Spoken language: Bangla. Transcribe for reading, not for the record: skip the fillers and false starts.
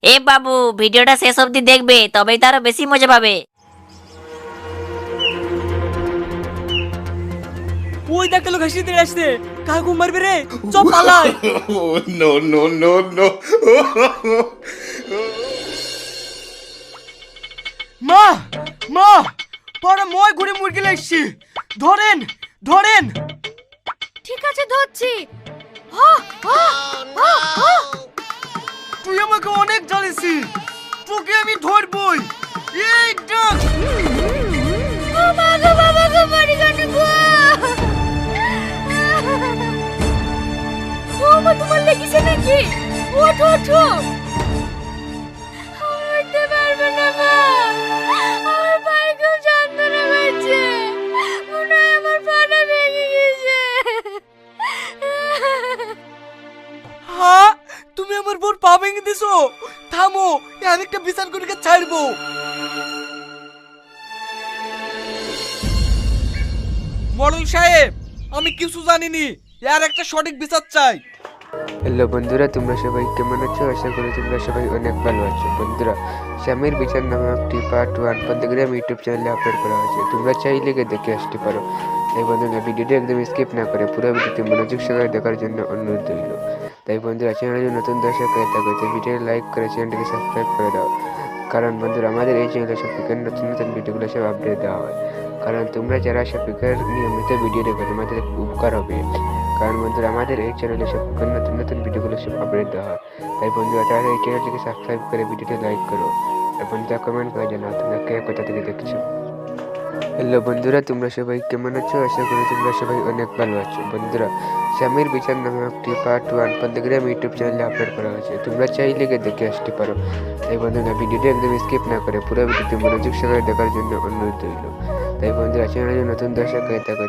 এ বাবু, ভিডিওটা শেষ অবধি দেখবে, তবেই তো আরো বেশি মজা পাবে। ওই দেখ লোক হাসি দিয়ে আসছে, কাকু মারবে রে, চল পালাই। Oh, no, no, no, no. মা মা, পরে মই ঘুরে মুরগি লাগছি, ধরেন ধরেন। ঠিক আছে ধরছি। তুই আমাকে অনেক জ্বালিয়েছি, তোকে আমি ধরবই। এই ডাক। ও মা গো, বাবা গো, মরি গেল গো। ও মা, তোমার লেগেছে নাকি? ওঠো ওঠো। উঠতে পারবে না মা, আমার পায়ে খুব যন্ত্রণা হচ্ছে, মনে হয় আমার পাটা ভেঙে গেছে। হ্যাঁ, তুমি আমার বোন পা ভেঙে দিছো। থামো, আরেকটা বিচার করে ছাড়বো। মডেল সাহেব, আমি কিছু জানিনি, এর একটা সঠিক বিচার চাই। হ্যালো বন্ধুরা, তোমরা সবাই কেমন আছো? আশা করি তোমরা সবাই অনেক ভালো আছো। বন্ধুরা, স্বামীর বিচার নামে একটি পার্ট 1 পদ্মগ্রাম ইউটিউব চ্যানেলে আপলোড করা হয়েছে, তোমরা চাইলে গিয়ে দেখে আসতে পারো। তাই বন্ধুরা, ভিডিওটি একদম স্কিপ না করে পুরো ভিডিওটি মনোযোগ সহকারে দেখার জন্য অনুরোধ রইল। তাই বন্ধুরা, চ্যানেলে নতুন দর্শক হয়ে থাকো তো ভিডিও লাইক করে চ্যানেলটিকে সাবস্ক্রাইব করে দাও। কারণ বন্ধুরা, আমাদের এই চ্যানেলে সবথেকে নতুন নতুন ভিডিওগুলো সব আপডেট দেওয়া হয়। কারণ তোমরা যারা সবথেকে নিয়মিত ভিডিও দেখো, তোমাদের উপকার হবে। কারণ বন্ধুরা, আমাদের এই চ্যানেলে সব নতুন নতুন ভিডিওগুলো সব আপডেট দেওয়া হয়। তাই বন্ধুরা, তাহলে এই চ্যানেলটিকে সাবস্ক্রাইব করে ভিডিওটি লাইক করো। আর বন্ধুরা, কমেন্ট করে জানাও তোমরা কে কোথা থেকে দেখছো। হ্যালো বন্ধুরা, তোমরা সবাই কেমন আছো? আশা করি তোমরা সবাই অনেক ভালো আছো। বন্ধুরা, স্বামীর বিচার নামে একটি পার্ট 1 পদ্মগ্রাম ইউটিউব চ্যানেলে আপলোড করা হয়েছে, তোমরা চাইলে গিয়ে দেখে আসতে পারো। তাই বন্ধুরা, ভিডিওটি একদম স্কিপ না করে পুরো ভিডিওটি মনোযোগ সহকারে দেখার জন্য অনুরোধ রইল। তাই বন্ধুরা, চ্যানেলে নতুন দর্শক হয়ে থাকো